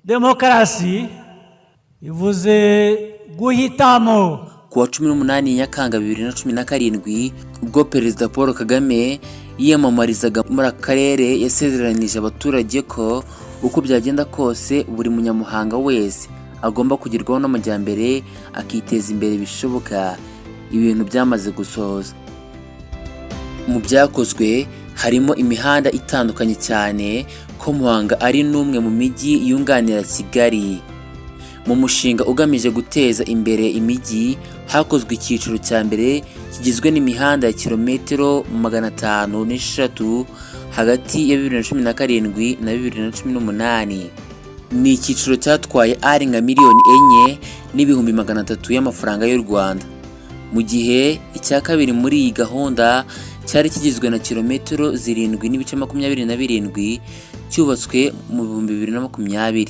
demokarasi ivuze guhitamo. Kuwa 18 Nyakanga 2017 ubwo Perezida Paul Kagame yiyamamarizaga muri akarere yasezeranije abaturage ko uko byagenda kose buri munyamuhanga wese agomba kugerwaho n'amajyambere akiteza imbere bishoboka. Ibintu byamaze gusohoza. Mu byakozwe harimo imihanda itandukanye cyane ko Muhanga ari n'umwe mu mijyi yunganira Kigali. Mu mushinga ugamije guteza imbere imijyi hakozwe icyiciro cya mbere kigizwe n'imihanda ya kilometero 506 hagati ya 2017 na 2018. Ni icyiciro cyatwaye ari nka miliyoni 4,300,000 y'amafaranga y'u Rwanda. Mu gihe icya kabiri muri iyi gahunda cyari kigizwe na kilometero 7,27 cyubatswe mu 2020.